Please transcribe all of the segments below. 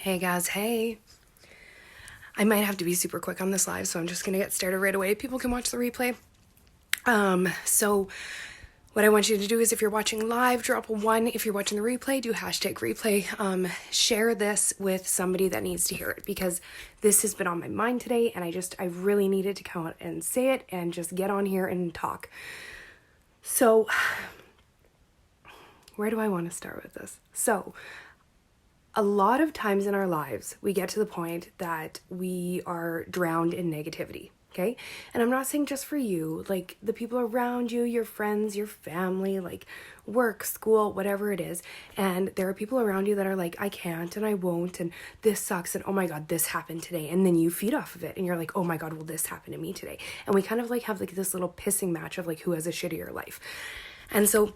Hey guys, hey. I might have to be super quick on this live, so I'm just gonna get started right away. People can watch the replay. So what I want you to do is if you're watching live, drop a 1. If you're watching the replay, do hashtag replay. Share this with somebody that needs to hear it because this has been on my mind today and I really needed to come out and say it and just get on here and talk. So where do I want to start with this? So a lot of times in our lives, we get to the point that we are drowned in negativity, okay? And I'm not saying just for you, like the people around you, your friends, your family, like work, school, whatever it is. And there are people around you that are like, I can't and I won't, and this sucks, and oh my God, this happened today. And then you feed off of it and you're like, oh my God, will this happen to me today? And we kind of like have like this little pissing match of like who has a shittier life. And so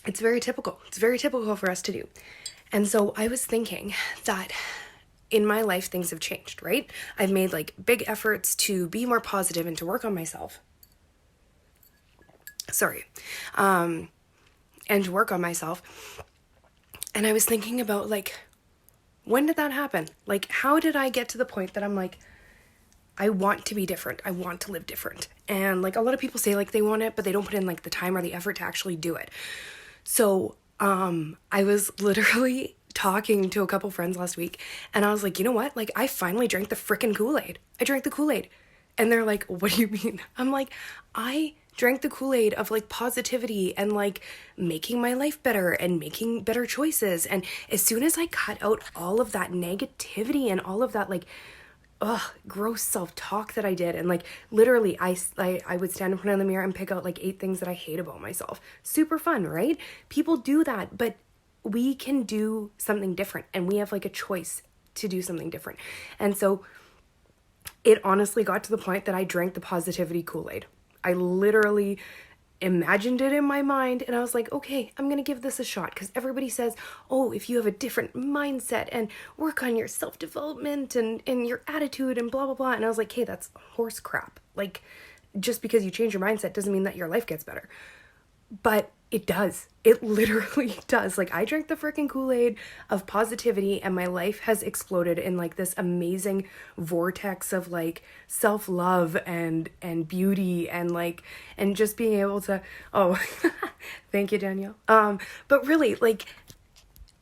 it's very typical. It's very typical for us to do. And so I was thinking that in my life, things have changed, right? I've made like big efforts to be more positive and to work on myself. And to work on myself. And I was thinking about like, when did that happen? Like, how did I get to the point that I'm like, I want to be different. I want to live different. And like a lot of people say like they want it, but they don't put in like the time or the effort to actually do it. So I was literally talking to a couple friends last week and I was like, you know what? Like I finally drank the frickin' Kool-Aid. I drank the Kool-Aid. And they're like, what do you mean? I'm like, I drank the Kool-Aid of like positivity and like making my life better and making better choices. And as soon as I cut out all of that negativity and all of that like gross self-talk that I did, and like literally I would stand in front of the mirror and pick out like 8 things that I hate about myself. Super fun, right? People do that, but we can do something different and we have like a choice to do something different. And so it honestly got to the point that I drank the positivity Kool-Aid. I literally imagined it in my mind and I was like, okay, I'm gonna give this a shot, because everybody says, oh, if you have a different mindset and work on your self-development and your attitude and blah blah blah, and I was like, hey, that's horse crap. Like, just because you change your mindset doesn't mean that your life gets better. But it does. It literally does. Like, I drank the freaking Kool-Aid of positivity and my life has exploded in like this amazing vortex of like self-love and beauty and like, and just being able to, thank you, Danielle. But really like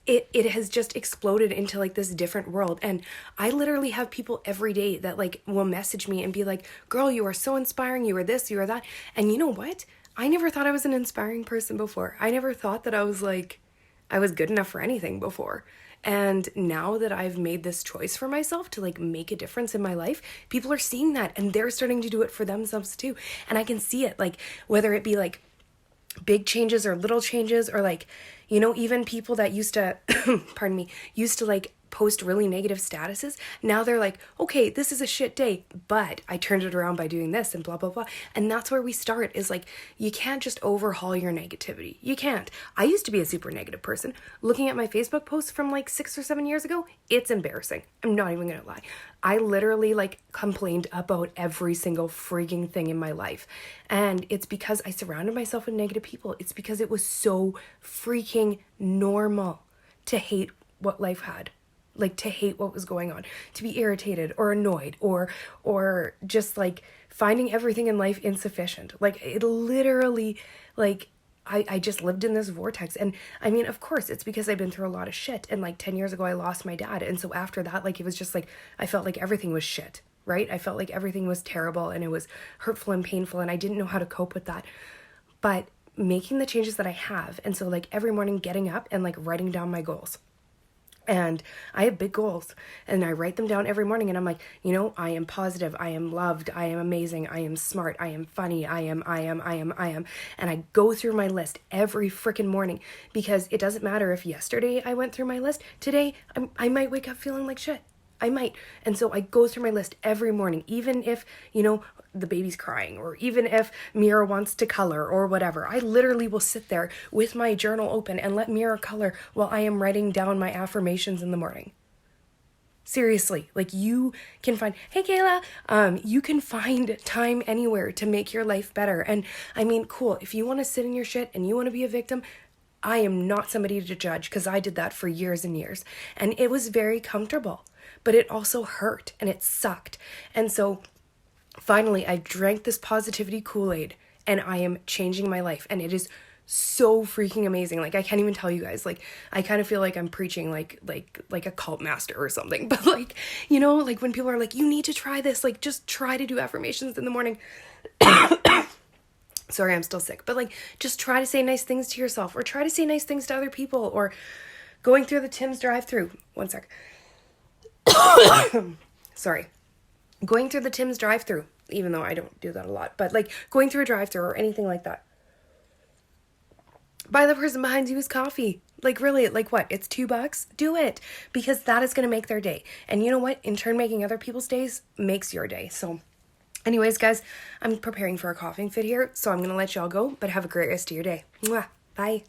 it has just exploded into like this different world. And I literally have people every day that like will message me and be like, girl, you are so inspiring. You are this, you are that. And you know what? I never thought I was an inspiring person before. I never thought that I was good enough for anything before. And now that I've made this choice for myself to like make a difference in my life, people are seeing that and they're starting to do it for themselves too. And I can see it, like whether it be like big changes or little changes, or like, you know, even people that used to, used to like post really negative statuses. Now they're like, okay, this is a shit day, but I turned it around by doing this and blah, blah, blah. And that's where we start, is like, you can't just overhaul your negativity. You can't. I used to be a super negative person. Looking at my Facebook posts from like 6 or 7 years ago, it's embarrassing. I'm not even gonna lie. I literally like complained about every single freaking thing in my life. And it's because I surrounded myself with negative people. It's because it was so freaking normal to hate what life had. Like to hate what was going on, to be irritated or annoyed or just like finding everything in life insufficient. Like it literally, like I just lived in this vortex. And I mean, of course it's because I've been through a lot of shit. And like 10 years ago I lost my dad. And so after that, like it was just like, I felt like everything was shit, right? I felt like everything was terrible and it was hurtful and painful and I didn't know how to cope with that. But making the changes that I have, and so like every morning getting up and like writing down my goals. And I have big goals and I write them down every morning and I'm like, you know, I am positive, I am loved, I am amazing, I am smart, I am funny, I am. And I go through my list every freaking morning, because it doesn't matter if yesterday I went through my list, today I might wake up feeling like shit. I might. And so I go through my list every morning, even if, you know, the baby's crying, or even if Mira wants to color or whatever. I literally will sit there with my journal open and let Mira color while I am writing down my affirmations in the morning. Seriously, like you can find, hey Kayla, you can find time anywhere to make your life better. And I mean, cool, if you want to sit in your shit and you want to be a victim, I am not somebody to judge because I did that for years and years. And it was very comfortable, but it also hurt and it sucked. And so finally, I drank this positivity Kool-Aid and I am changing my life. And it is so freaking amazing. Like, I can't even tell you guys. Like, I kind of feel like I'm preaching like a cult master or something. But like, you know, like when people are like, you need to try this, like just try to do affirmations in the morning. Sorry, I'm still sick. But like, just try to say nice things to yourself or try to say nice things to other people or going through the Tim's drive-thru. One sec. Sorry. Going through the Tim's drive-thru, even though I don't do that a lot, but like going through a drive-thru or anything like that. Buy the person behind you's coffee. Like really, like what? It's $2? Do it because that is going to make their day. And you know what? In turn, making other people's days makes your day. So anyways, guys, I'm preparing for a coughing fit here, so I'm going to let y'all go, but have a great rest of your day. Mwah. Bye.